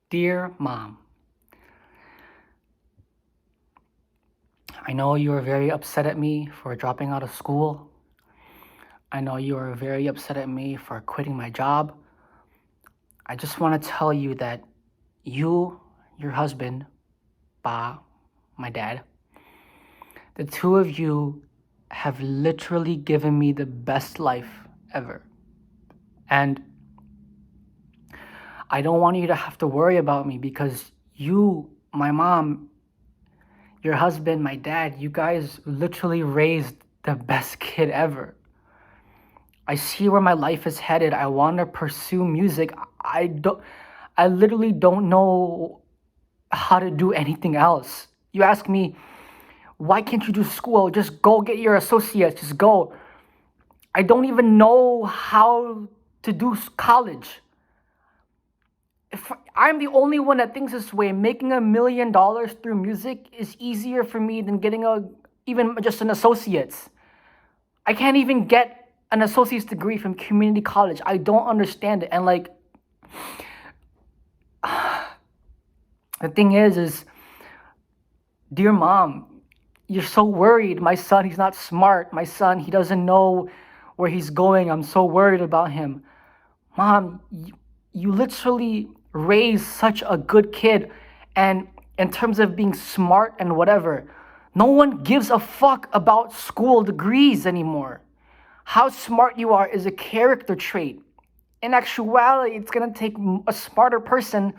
Dear Mom, I know you are very upset at me for dropping out of school. I know you are very upset at me for quitting my job. I just want to tell you that you, your husband, Ba, my dad, the two of you have literally given me the best life ever. And I don't want you to have to worry about me because you, my mom, your husband, my dad, you guys literally raised the best kid ever. I see where my life is headed. I want to pursue music. I literally don't know how to do anything else. You ask me, why can't you do school? Just go get your associates. Just go. I don't even know how to do college. If I'm the only one that thinks this way, making $1 million through music is easier for me than getting even just an associate's. I can't even get an associate's degree from community college. I don't understand it. And the thing is, dear mom, you're so worried. My son, he's not smart. My son, he doesn't know where he's going. I'm so worried about him. Mom, you literally raised such a good kid. And in terms of being smart and whatever, no one gives a fuck about school degrees anymore. How smart you are is a character trait. In actuality, it's gonna take a smarter person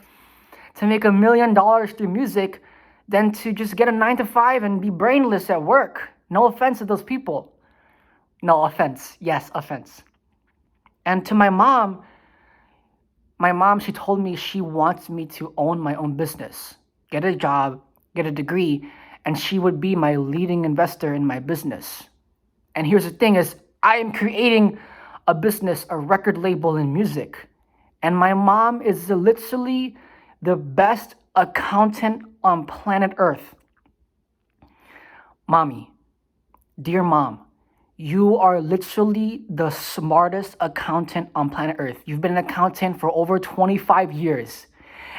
to make $1 million through music than to just get a 9 to 5 and be brainless at work. No offense to those people. No offense. Yes, offense. And to my mom, she told me she wants me to own my own business, get a job, get a degree, and she would be my leading investor in my business. And here's the thing is, I am creating a business, a record label in music. And my mom is literally the best accountant on planet Earth. Mommy, dear mom, you are literally the smartest accountant on planet Earth. You've been an accountant for over 25 years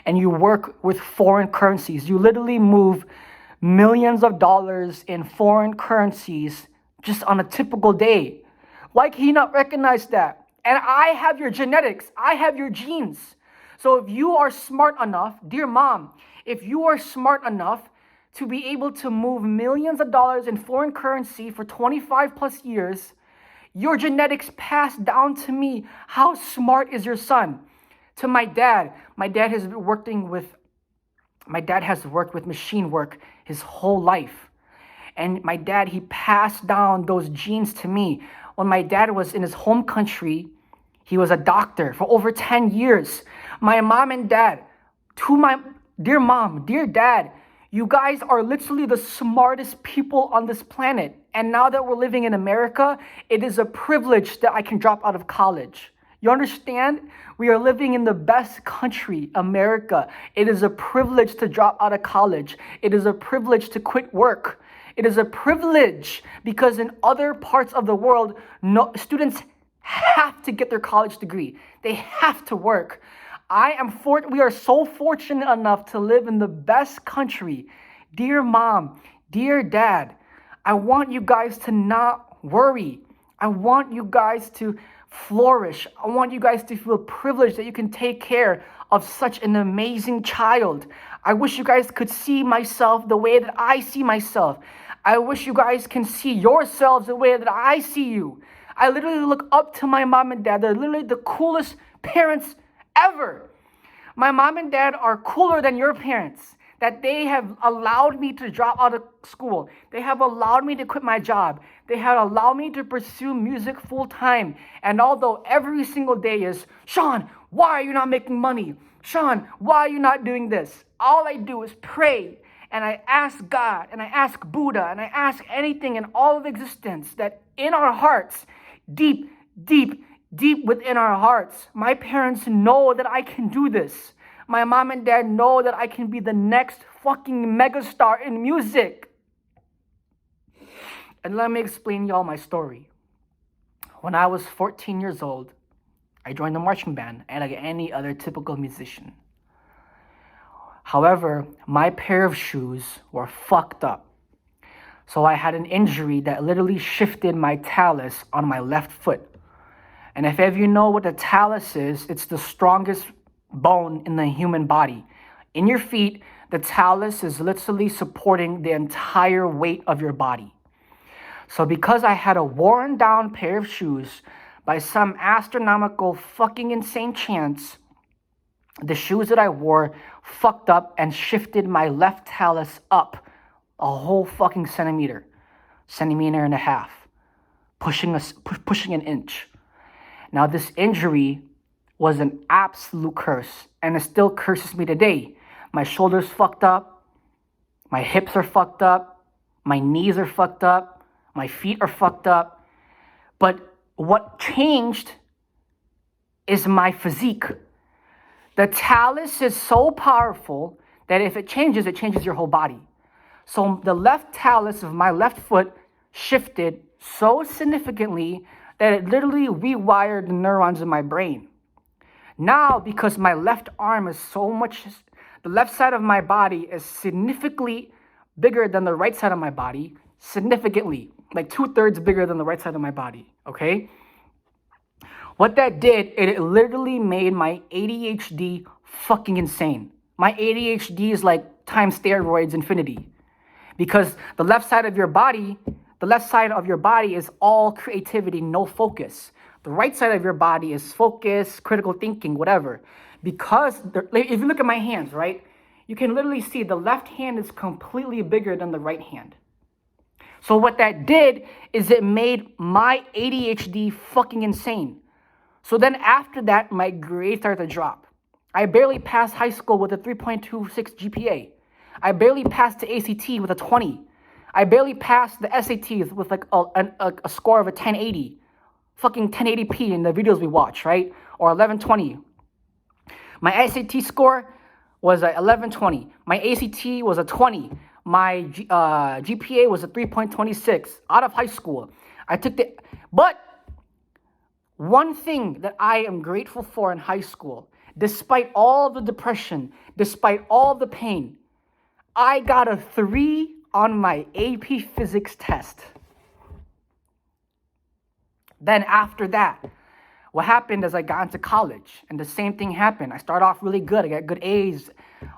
and you work with foreign currencies. You literally move millions of dollars in foreign currencies just on a typical day. Why can you not recognize that? And I have your genetics, I have your genes. So if you are smart enough, dear mom, if you are smart enough to be able to move millions of dollars in foreign currency for 25 plus years, your genetics passed down to me. How smart is your son? To my dad has worked with machine work his whole life. And my dad, he passed down those genes to me. When my dad was in his home country, he was a doctor for over 10 years. My mom and dad, to my dear mom, dear dad, you guys are literally the smartest people on this planet. And now that we're living in America, it is a privilege that I can drop out of college. You understand? We are living in the best country, America. It is a privilege to drop out of college. It is a privilege to quit work. It is a privilege because in other parts of the world, students have to get their college degree. They have to work. We are so fortunate enough to live in the best country. Dear mom, dear dad, I want you guys to not worry. I want you guys to flourish. I want you guys to feel privileged that you can take care of such an amazing child. I wish you guys could see myself the way that I see myself. I wish you guys can see yourselves the way that I see you. I literally look up to my mom and dad. They're literally the coolest parents ever. My mom and dad are cooler than your parents, that they have allowed me to drop out of school. They have allowed me to quit my job. They have allowed me to pursue music full time. And although every single day is, Sean, why are you not making money? Sean, why are you not doing this? All I do is pray. And I ask God, and I ask Buddha, and I ask anything in all of existence that in our hearts, deep within our hearts, my parents know that I can do this. My mom and dad know that I can be the next fucking megastar in music. And let me explain y'all my story. When I was 14 years old, I joined the marching band, and like any other typical musician. However, my pair of shoes were fucked up. So I had an injury that literally shifted my talus on my left foot. And if ever you know what the talus is, it's the strongest bone in the human body. In your feet, the talus is literally supporting the entire weight of your body. So because I had a worn down pair of shoes, by some astronomical fucking insane chance, the shoes that I wore fucked up and shifted my left talus up a whole fucking centimeter and a half, pushing an inch. Now this injury was an absolute curse, and it still curses me today. My shoulders fucked up, my hips are fucked up, my knees are fucked up, my feet are fucked up. But what changed is my physique. The talus is so powerful that if it changes your whole body. So the left talus of my left foot shifted so significantly that it literally rewired the neurons in my brain. Now, because my left arm is the left side of my body is significantly bigger than the right side of my body, significantly, like 2/3 bigger than the right side of my body, okay? What that did, it literally made my ADHD fucking insane. My ADHD is like times steroids infinity. Because the left side of your body is all creativity, no focus. The right side of your body is focus, critical thinking, whatever. Because if you look at my hands, right, you can literally see the left hand is completely bigger than the right hand. So what that did is it made my ADHD fucking insane. So then after that, my grades started to drop. I barely passed high school with a 3.26 GPA. I barely passed the ACT with a 20. I barely passed the SATs with like a score of a 1080. Fucking 1080p in the videos we watch, right? Or 1120. My SAT score was a 1120. My ACT was a 20. My GPA was a 3.26 out of high school. But one thing that I am grateful for in high school, despite all the depression, despite all the pain, I got a 3 on my AP Physics test. Then after that, what happened is I got into college, and the same thing happened. I started off really good. I got good A's,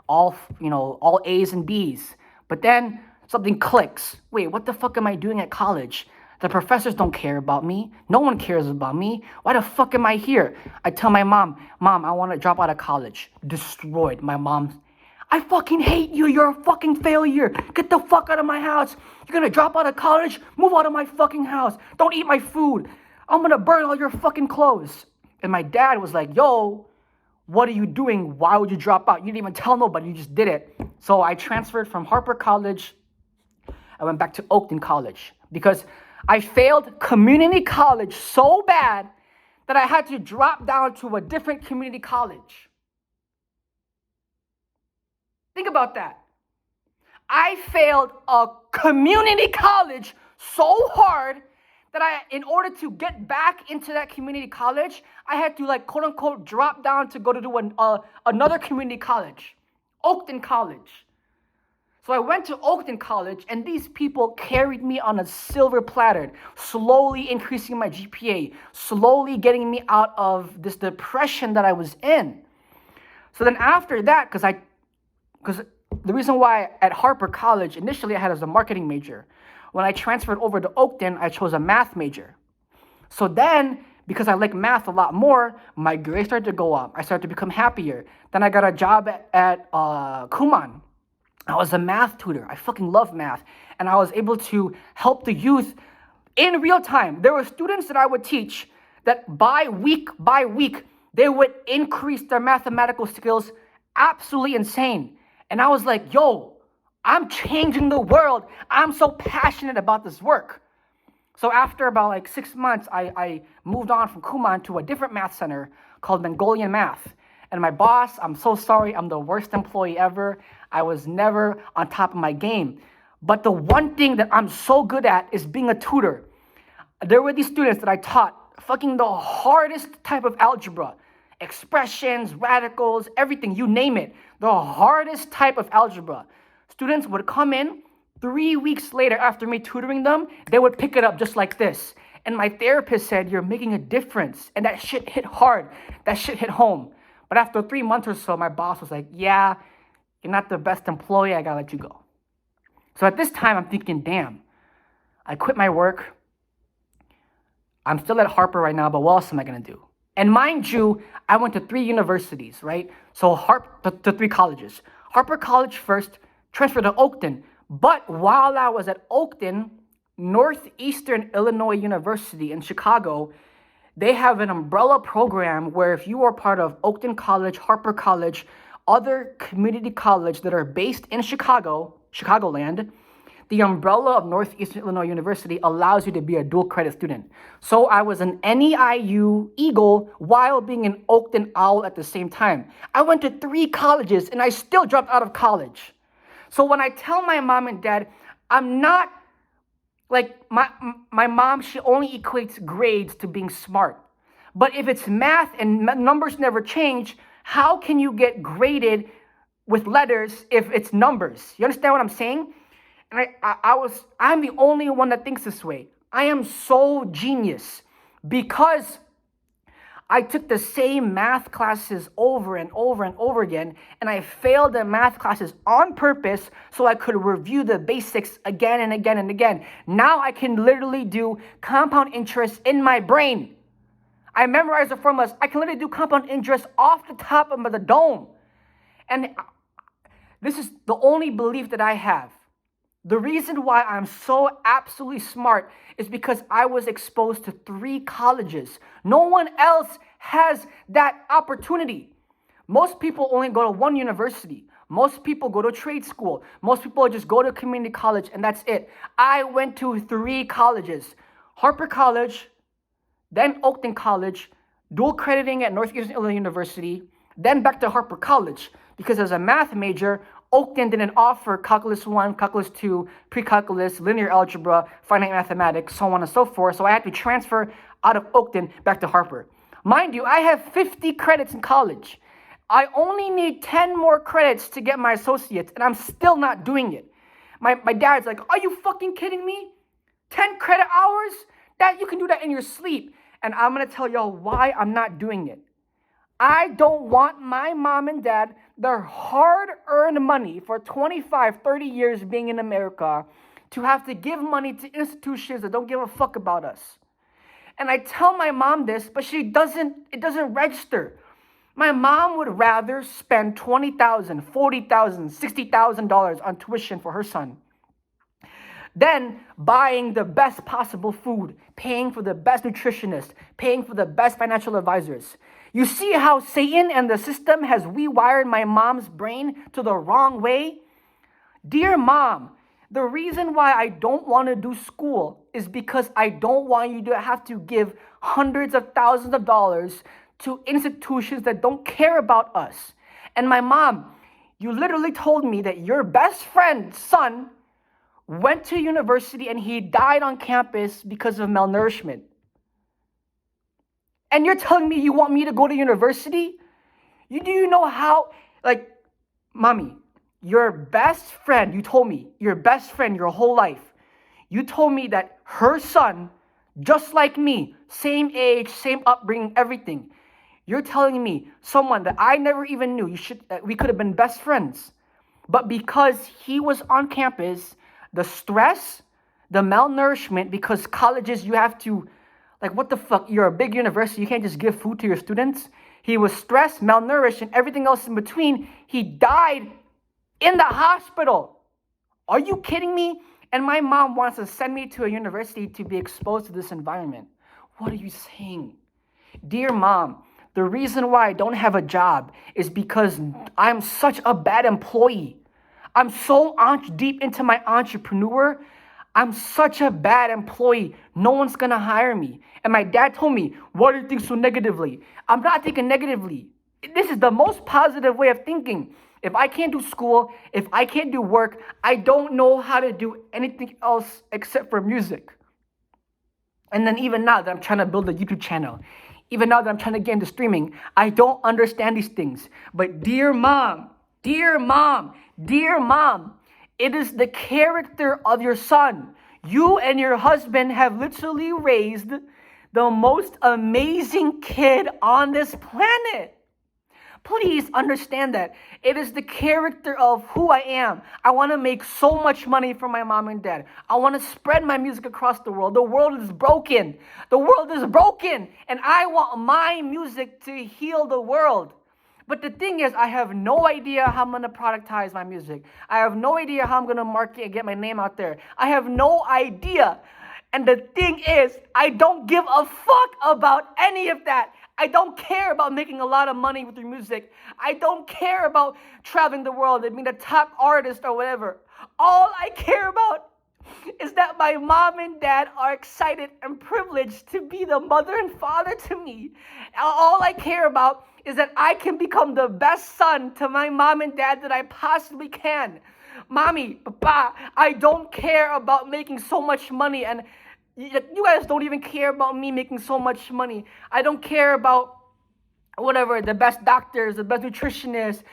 all A's and B's. But then something clicks. Wait, what the fuck am I doing at college? The professors don't care about me. No one cares about me. Why the fuck am I here? I tell my mom, I want to drop out of college. Destroyed. My mom, I fucking hate you. You're a fucking failure. Get the fuck out of my house. You're gonna drop out of college? Move out of my fucking house. Don't eat my food. I'm gonna burn all your fucking clothes. And my dad was like, yo, what are you doing? Why would you drop out? You didn't even tell nobody. You just did it. So I transferred from Harper College. I went back to Oakton College because I failed community college so bad that I had to drop down to a different community college. Think about that. I failed a community college so hard that in order to get back into that community college, I had to quote unquote drop down to go to another community college, Oakton College. So I went to Oakton College, and these people carried me on a silver platter, slowly increasing my GPA, slowly getting me out of this depression that I was in. So then after that, because the reason why at Harper College, initially I had as a marketing major. When I transferred over to Oakton, I chose a math major. So then, because I like math a lot more, my grades started to go up. I started to become happier. Then I got a job at Kumon. I was a math tutor. I fucking love math. And I was able to help the youth in real time. There were students that I would teach that by week, they would increase their mathematical skills absolutely insane. And I was like, yo, I'm changing the world. I'm so passionate about this work. So after about 6 months, I moved on from Kumon to a different math center called Mongolian Math. And my boss, I'm so sorry, I'm the worst employee ever. I was never on top of my game. But the one thing that I'm so good at is being a tutor. There were these students that I taught fucking the hardest type of algebra. expressions, radicals, everything, you name it. The hardest type of algebra. Students would come in 3 weeks later after me tutoring them, they would pick it up just like this. And my therapist said, "You're making a difference." And that shit hit hard. That shit hit home. But after 3 months or so, my boss was like, "Yeah, you're not the best employee. I gotta let you go." So at this time, I'm thinking, damn, I quit my work. I'm still at Harper right now, but what else am I gonna do? And mind you, I went to 3 universities, right? So to 3 colleges. Harper College first, transferred to Oakton. But while I was at Oakton, Northeastern Illinois University in Chicago, they have an umbrella program where if you are part of Oakton College, Harper College, other community college that are based in Chicago, Chicagoland, the umbrella of Northeastern Illinois University allows you to be a dual credit student. So I was an NEIU Eagle while being an Oakton Owl at the same time. I went to 3 colleges and I still dropped out of college. So when I tell my mom and dad, I'm not like my mom, she only equates grades to being smart. But if it's math and numbers never change, how can you get graded with letters if it's numbers? You understand what I'm saying? And I'm the only one that thinks this way. I am so genius because I took the same math classes over and over and over again, and I failed the math classes on purpose so I could review the basics again and again and again. Now I can literally do compound interest in my brain. I memorized the formulas. I can literally do compound interest off the top of the dome. And this is the only belief that I have. The reason why I'm so absolutely smart is because I was exposed to 3 colleges. No one else has that opportunity. Most people only go to 1 university. Most people go to trade school. Most people just go to community college and that's it. I went to 3 colleges. Harper College, then Oakton College, dual crediting at Northeastern Illinois University, then back to Harper College. Because as a math major, Oakton didn't offer Calculus 1, Calculus 2, Pre-Calculus, Linear Algebra, Finite Mathematics, so on and so forth. So I had to transfer out of Oakton back to Harper. Mind you, I have 50 credits in college. I only need 10 more credits to get my associates, and I'm still not doing it. My dad's like, "Are you fucking kidding me? 10 credit hours? That you can do that in your sleep." And I'm going to tell y'all why I'm not doing it. I don't want my mom and dad, their hard-earned money for 25, 30 years being in America, to have to give money to institutions that don't give a fuck about us. And I tell my mom this, but it doesn't register. My mom would rather spend $20,000, $40,000, $60,000 on tuition for her son than buying the best possible food, paying for the best nutritionist, paying for the best financial advisors. You see how Satan and the system has rewired my mom's brain to the wrong way? Dear mom, the reason why I don't want to do school is because I don't want you to have to give hundreds of thousands of dollars to institutions that don't care about us. And my mom, you literally told me that your best friend's son went to university and he died on campus because of malnourishment. And you're telling me you want me to go to university? Do you know how, mommy, your best friend, you told me, your best friend your whole life, you told me that her son, just like me, same age, same upbringing, everything. You're telling me someone that I never even knew, we could have been best friends. But because he was on campus, the stress, the malnourishment, because colleges, you have to, what the fuck? You're a big university. You can't just give food to your students. He was stressed, malnourished, and everything else in between. He died in the hospital. Are you kidding me? And my mom wants to send me to a university to be exposed to this environment. What are you saying? Dear mom, the reason why I don't have a job is because I'm such a bad employee. I'm so deep into my entrepreneur. I'm such a bad employee. No one's going to hire me. And my dad told me, "Why do you think so negatively?" I'm not thinking negatively. This is the most positive way of thinking. If I can't do school, if I can't do work, I don't know how to do anything else except for music. And then even now that I'm trying to build a YouTube channel, Even now that I'm trying to get into streaming, I don't understand these things. But dear mom, dear mom, dear mom, it is the character of your son. You and your husband have literally raised the most amazing kid on this planet. Please understand that. It is the character of who I am. I want to make so much money for my mom and dad. I want to spread my music across the world. The world is broken. The world is broken. And I want my music to heal the world. But the thing is, I have no idea how I'm going to productize my music. I have no idea how I'm going to market and get my name out there. I have no idea. And the thing is, I don't give a fuck about any of that. I don't care about making a lot of money with your music. I don't care about traveling the world and being a top artist or whatever. All I care about is that my mom and dad are excited and privileged to be the mother and father to me. All I care about is that I can become the best son to my mom and dad that I possibly can. Mommy, Papa, I don't care about making so much money, and you guys don't even care about me making so much money. I don't care about whatever, the best doctors, the best nutritionists,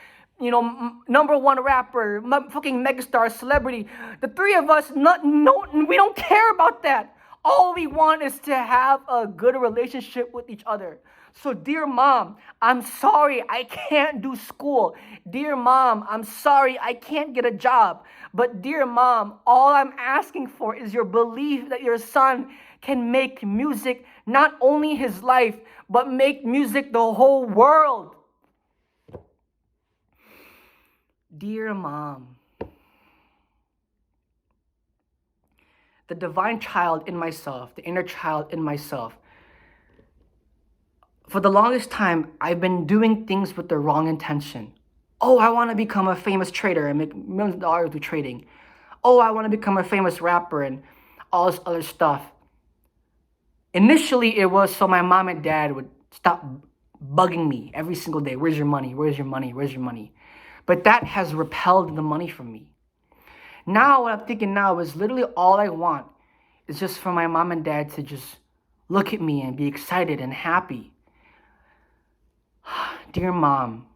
number one rapper, fucking megastar, celebrity. The three of us, we don't care about that. All we want is to have a good relationship with each other. So, dear mom, I'm sorry I can't do school. Dear mom, I'm sorry I can't get a job. But dear mom, all I'm asking for is your belief that your son can make music not only his life, but make music the whole world. Dear mom, the divine child in myself, the inner child in myself, for the longest time, I've been doing things with the wrong intention. Oh, I want to become a famous trader and make millions of dollars with trading. Oh, I want to become a famous rapper and all this other stuff. Initially, it was so my mom and dad would stop bugging me every single day. Where's your money? Where's your money? Where's your money? But that has repelled the money from me. Now, what I'm thinking now is literally all I want is just for my mom and dad to just look at me and be excited and happy. Dear mom,